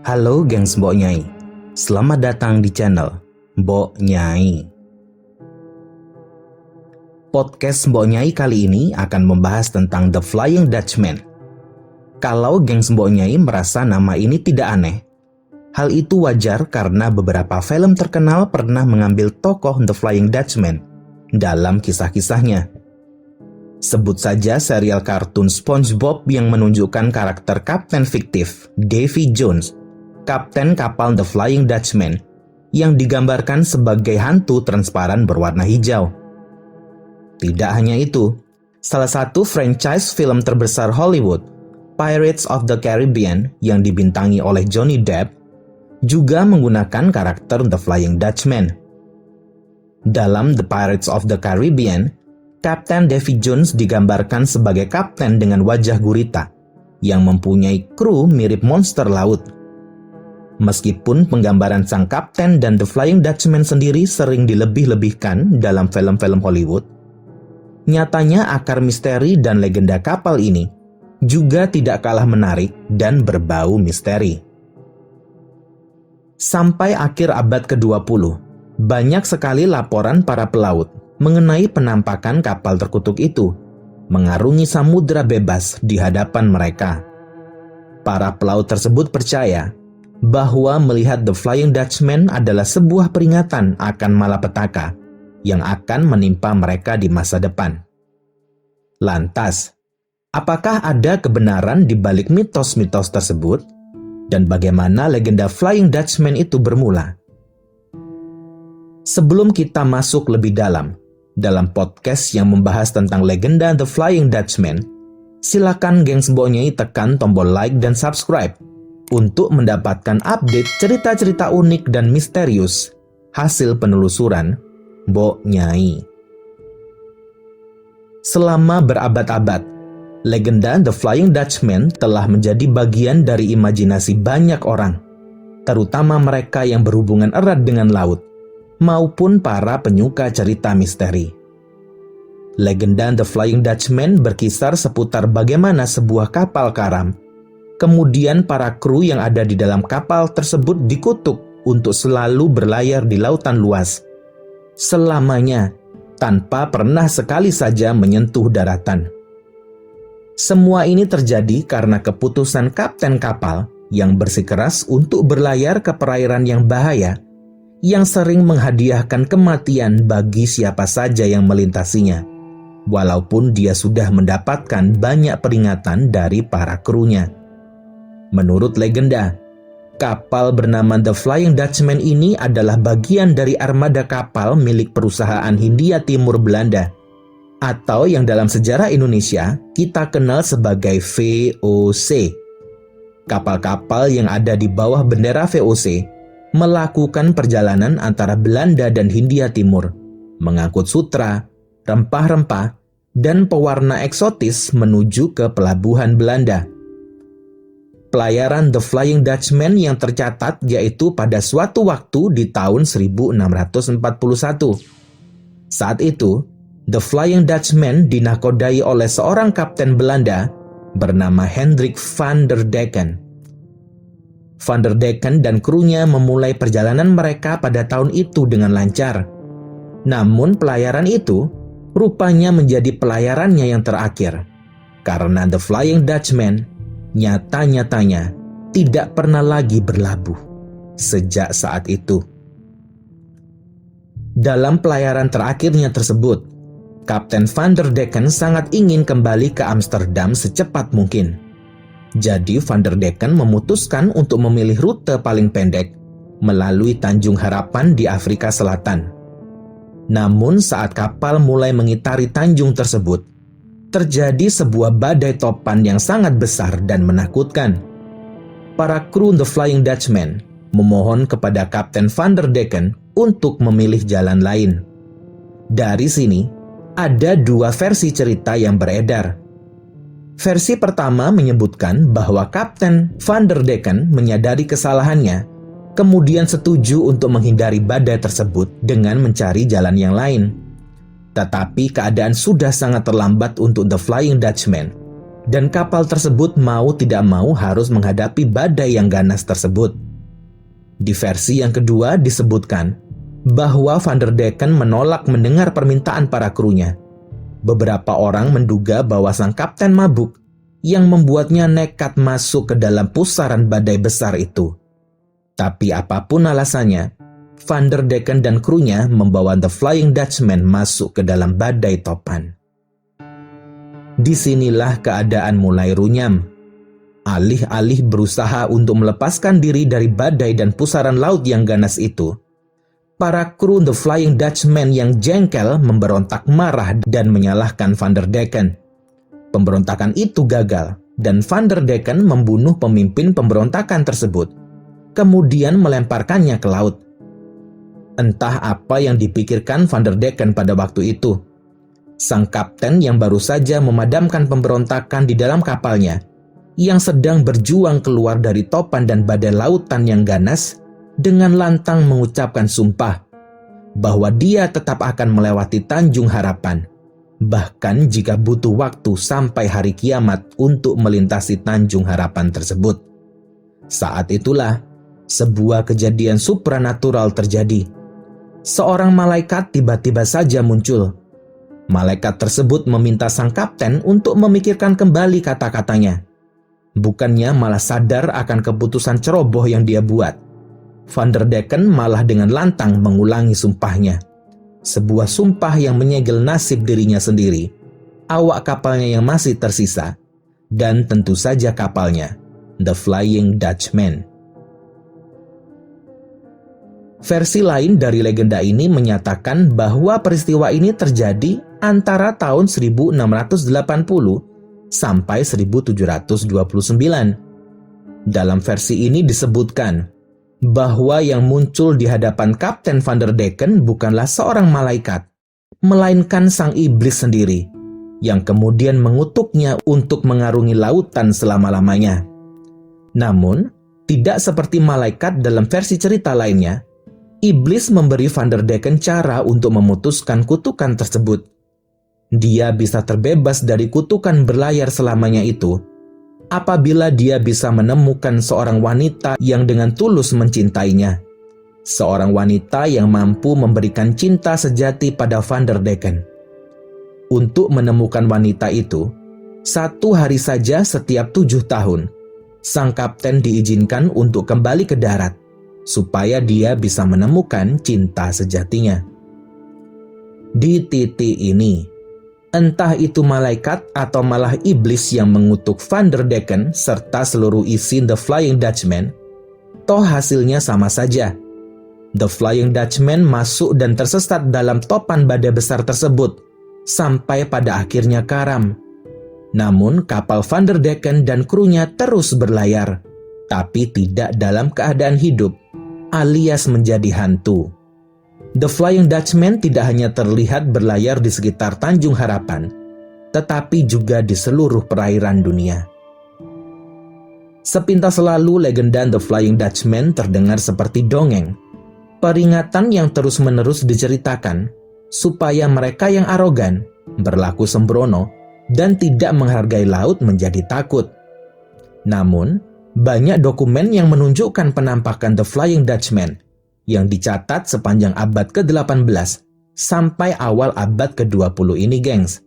Halo gengs Mbok Nyai, selamat datang di channel Mbok Nyai. Podcast Mbok Nyai kali ini akan membahas tentang The Flying Dutchman. Kalau gengs Mbok Nyai merasa nama ini tidak aneh, hal itu wajar karena beberapa film terkenal pernah mengambil tokoh The Flying Dutchman dalam kisah-kisahnya. Sebut saja serial kartun SpongeBob yang menunjukkan karakter kapten fiktif Davy Jones, kapten kapal The Flying Dutchman, yang digambarkan sebagai hantu transparan berwarna hijau. Tidak hanya itu, salah satu franchise film terbesar Hollywood, Pirates of the Caribbean, yang dibintangi oleh Johnny Depp, juga menggunakan karakter The Flying Dutchman. Dalam The Pirates of the Caribbean, Kapten Davy Jones digambarkan sebagai kapten dengan wajah gurita yang mempunyai kru mirip monster laut. Meskipun penggambaran sang kapten dan The Flying Dutchman sendiri sering dilebih-lebihkan dalam film-film Hollywood, nyatanya akar misteri dan legenda kapal ini juga tidak kalah menarik dan berbau misteri. Sampai akhir abad ke-20, banyak sekali laporan para pelaut mengenai penampakan kapal terkutuk itu mengarungi samudra bebas di hadapan mereka. Para pelaut tersebut percaya bahwa melihat The Flying Dutchman adalah sebuah peringatan akan malapetaka yang akan menimpa mereka di masa depan. Lantas, apakah ada kebenaran di balik mitos-mitos tersebut? Dan bagaimana legenda Flying Dutchman itu bermula? Sebelum kita masuk lebih dalam podcast yang membahas tentang legenda The Flying Dutchman, silakan gengs Mbok Nyai tekan tombol like dan subscribe untuk mendapatkan update cerita-cerita unik dan misterius hasil penelusuran Mbok Nyai. Selama berabad-abad, legenda The Flying Dutchman telah menjadi bagian dari imajinasi banyak orang, terutama mereka yang berhubungan erat dengan laut maupun para penyuka cerita misteri. Legenda The Flying Dutchman berkisar seputar bagaimana sebuah kapal karam, kemudian para kru yang ada di dalam kapal tersebut dikutuk untuk selalu berlayar di lautan luas selamanya, tanpa pernah sekali saja menyentuh daratan. Semua ini terjadi karena keputusan kapten kapal yang bersikeras untuk berlayar ke perairan yang bahaya, yang sering menghadiahkan kematian bagi siapa saja yang melintasinya, walaupun dia sudah mendapatkan banyak peringatan dari para krunya. Menurut legenda, kapal bernama The Flying Dutchman ini adalah bagian dari armada kapal milik perusahaan Hindia Timur Belanda, atau yang dalam sejarah Indonesia kita kenal sebagai VOC. Kapal-kapal yang ada di bawah bendera VOC melakukan perjalanan antara Belanda dan Hindia Timur, mengangkut sutra, rempah-rempah, dan pewarna eksotis menuju ke pelabuhan Belanda. Pelayaran The Flying Dutchman yang tercatat yaitu pada suatu waktu di tahun 1641. Saat itu, The Flying Dutchman dinakodai oleh seorang kapten Belanda bernama Hendrik van der Decken. Van der Decken dan krunya memulai perjalanan mereka pada tahun itu dengan lancar. Namun pelayaran itu rupanya menjadi pelayarannya yang terakhir, karena The Flying Dutchman nyata-nyatanya tidak pernah lagi berlabuh sejak saat itu. Dalam pelayaran terakhirnya tersebut, Kapten Van der Decken sangat ingin kembali ke Amsterdam secepat mungkin. Jadi Van der Decken memutuskan untuk memilih rute paling pendek melalui Tanjung Harapan di Afrika Selatan. Namun saat kapal mulai mengitari tanjung tersebut, terjadi sebuah badai topan yang sangat besar dan menakutkan. Para kru The Flying Dutchman memohon kepada Kapten Van der Decken untuk memilih jalan lain. Dari sini, ada dua versi cerita yang beredar. Versi pertama menyebutkan bahwa Kapten Van der Decken menyadari kesalahannya, kemudian setuju untuk menghindari badai tersebut dengan mencari jalan yang lain. Tetapi keadaan sudah sangat terlambat untuk The Flying Dutchman, dan kapal tersebut mau tidak mau harus menghadapi badai yang ganas tersebut. Di versi yang kedua disebutkan bahwa Van der Decken menolak mendengar permintaan para krunya. Beberapa orang menduga bahwa sang kapten mabuk yang membuatnya nekat masuk ke dalam pusaran badai besar itu. Tapi apapun alasannya, Van der Decken dan krunya membawa The Flying Dutchman masuk ke dalam badai topan. Disinilah keadaan mulai runyam. Alih-alih berusaha untuk melepaskan diri dari badai dan pusaran laut yang ganas itu, para kru The Flying Dutchman yang jengkel memberontak marah dan menyalahkan Van der Decken. Pemberontakan itu gagal dan Van der Decken membunuh pemimpin pemberontakan tersebut, kemudian melemparkannya ke laut. Entah apa yang dipikirkan Van der Decken pada waktu itu. Sang kapten yang baru saja memadamkan pemberontakan di dalam kapalnya, yang sedang berjuang keluar dari topan dan badai lautan yang ganas, dengan lantang mengucapkan sumpah bahwa dia tetap akan melewati Tanjung Harapan, bahkan jika butuh waktu sampai hari kiamat untuk melintasi Tanjung Harapan tersebut. Saat itulah sebuah kejadian supranatural terjadi. Seorang malaikat tiba-tiba saja muncul. Malaikat tersebut meminta sang kapten untuk memikirkan kembali kata-katanya. Bukannya malah sadar akan keputusan ceroboh yang dia buat. Van der Decken malah dengan lantang mengulangi sumpahnya. Sebuah sumpah yang menyegel nasib dirinya sendiri, awak kapalnya yang masih tersisa, dan tentu saja kapalnya, The Flying Dutchman. Versi lain dari legenda ini menyatakan bahwa peristiwa ini terjadi antara tahun 1680 sampai 1729. Dalam versi ini disebutkan bahwa yang muncul di hadapan Kapten Van der Decken bukanlah seorang malaikat, melainkan sang iblis sendiri, yang kemudian mengutuknya untuk mengarungi lautan selama-lamanya. Namun, tidak seperti malaikat dalam versi cerita lainnya, iblis memberi Van der Decken cara untuk memutuskan kutukan tersebut. Dia bisa terbebas dari kutukan berlayar selamanya itu apabila dia bisa menemukan seorang wanita yang dengan tulus mencintainya. Seorang wanita yang mampu memberikan cinta sejati pada Van der Decken. Untuk menemukan wanita itu, 1 hari saja setiap 7 tahun, sang kapten diizinkan untuk kembali ke darat, supaya dia bisa menemukan cinta sejatinya. Di titik ini, entah itu malaikat atau malah iblis yang mengutuk Van der Decken serta seluruh isi The Flying Dutchman, toh hasilnya sama saja. The Flying Dutchman masuk dan tersesat dalam topan badai besar tersebut, sampai pada akhirnya karam. Namun kapal Van der Decken dan krunya terus berlayar, tapi tidak dalam keadaan hidup, alias menjadi hantu. The Flying Dutchman tidak hanya terlihat berlayar di sekitar Tanjung Harapan, tetapi juga di seluruh perairan dunia. Sepintas lalu legenda The Flying Dutchman terdengar seperti dongeng, peringatan yang terus-menerus diceritakan supaya mereka yang arogan, berlaku sembrono, dan tidak menghargai laut menjadi takut. Namun, banyak dokumen yang menunjukkan penampakan The Flying Dutchman yang dicatat sepanjang abad ke-18 sampai awal abad ke-20 ini, gengs.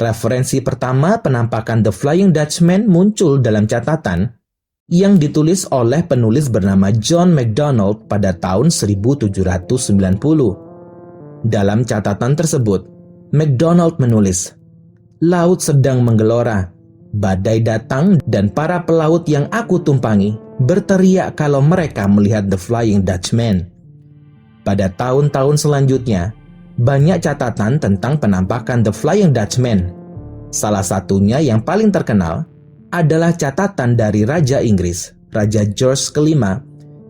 Referensi pertama penampakan The Flying Dutchman muncul dalam catatan yang ditulis oleh penulis bernama John MacDonald pada tahun 1790. Dalam catatan tersebut, MacDonald menulis, "Laut sedang menggelora. Badai datang dan para pelaut yang aku tumpangi berteriak kalau mereka melihat The Flying Dutchman." Pada tahun-tahun selanjutnya, banyak catatan tentang penampakan The Flying Dutchman. Salah satunya yang paling terkenal adalah catatan dari Raja Inggris, Raja George kelima,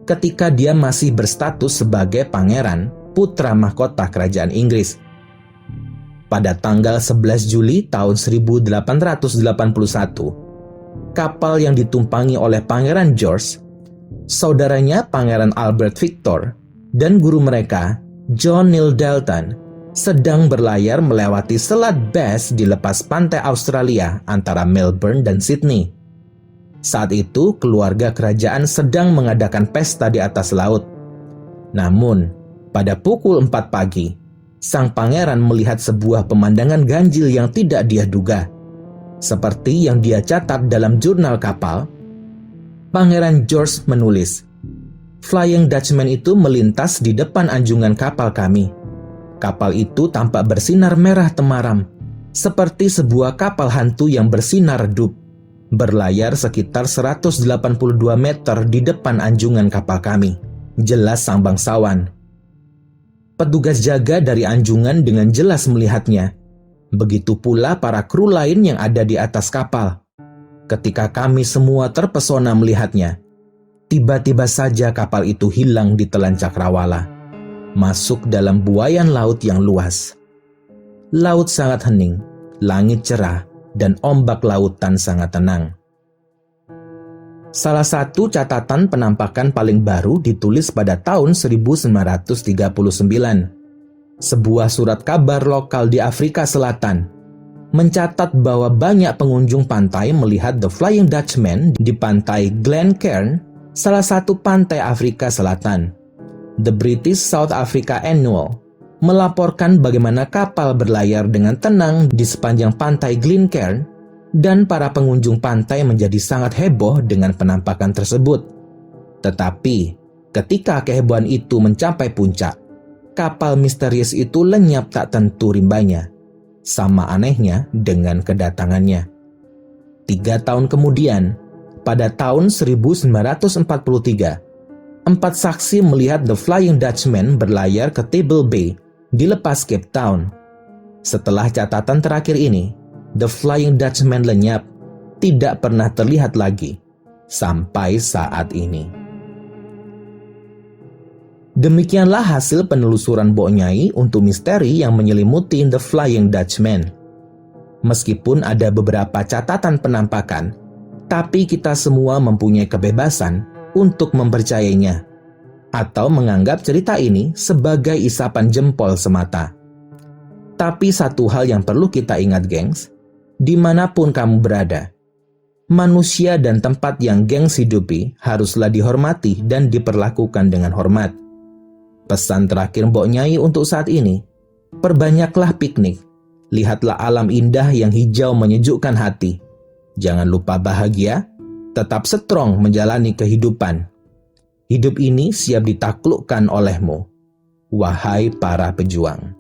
ketika dia masih berstatus sebagai pangeran putra mahkota kerajaan Inggris. Pada tanggal 11 Juli tahun 1881, kapal yang ditumpangi oleh Pangeran George, saudaranya Pangeran Albert Victor, dan guru mereka, John Neil Dalton, sedang berlayar melewati Selat Bass di lepas pantai Australia antara Melbourne dan Sydney. Saat itu, keluarga kerajaan sedang mengadakan pesta di atas laut. Namun, pada pukul 4 pagi, sang pangeran melihat sebuah pemandangan ganjil yang tidak dia duga. Seperti yang dia catat dalam jurnal kapal, Pangeran George menulis, "Flying Dutchman itu melintas di depan anjungan kapal kami. Kapal itu tampak bersinar merah temaram, seperti sebuah kapal hantu yang bersinar redup, berlayar sekitar 182 meter di depan anjungan kapal kami," jelas sang bangsawan. Petugas jaga dari anjungan dengan jelas melihatnya. Begitu pula para kru lain yang ada di atas kapal. Ketika kami semua terpesona melihatnya, tiba-tiba saja kapal itu hilang di telan cakrawala, masuk dalam buaian laut yang luas. Laut sangat hening, langit cerah, dan ombak lautan sangat tenang. Salah satu catatan penampakan paling baru ditulis pada tahun 1939. Sebuah surat kabar lokal di Afrika Selatan mencatat bahwa banyak pengunjung pantai melihat The Flying Dutchman di pantai Glencairn, salah satu pantai Afrika Selatan. The British South Africa Annual melaporkan bagaimana kapal berlayar dengan tenang di sepanjang pantai Glencairn, dan para pengunjung pantai menjadi sangat heboh dengan penampakan tersebut. Tetapi, ketika kehebohan itu mencapai puncak, kapal misterius itu lenyap tak tentu rimbanya. Sama anehnya dengan kedatangannya. 3 tahun kemudian, pada tahun 1943, 4 saksi melihat The Flying Dutchman berlayar ke Table Bay di lepas Cape Town. Setelah catatan terakhir ini, The Flying Dutchman lenyap, tidak pernah terlihat lagi sampai saat ini. Demikianlah hasil penelusuran Mbok Nyai untuk misteri yang menyelimuti The Flying Dutchman. Meskipun ada beberapa catatan penampakan, tapi kita semua mempunyai kebebasan untuk mempercayainya atau menganggap cerita ini sebagai isapan jempol semata. Tapi satu hal yang perlu kita ingat, gengs, dimanapun kamu berada, manusia dan tempat yang gengs hidupi haruslah dihormati dan diperlakukan dengan hormat. Pesan terakhir Mbok Nyai untuk saat ini, perbanyaklah piknik, lihatlah alam indah yang hijau menyejukkan hati. Jangan lupa bahagia, tetap strong menjalani kehidupan. Hidup ini siap ditaklukkan olehmu, wahai para pejuang.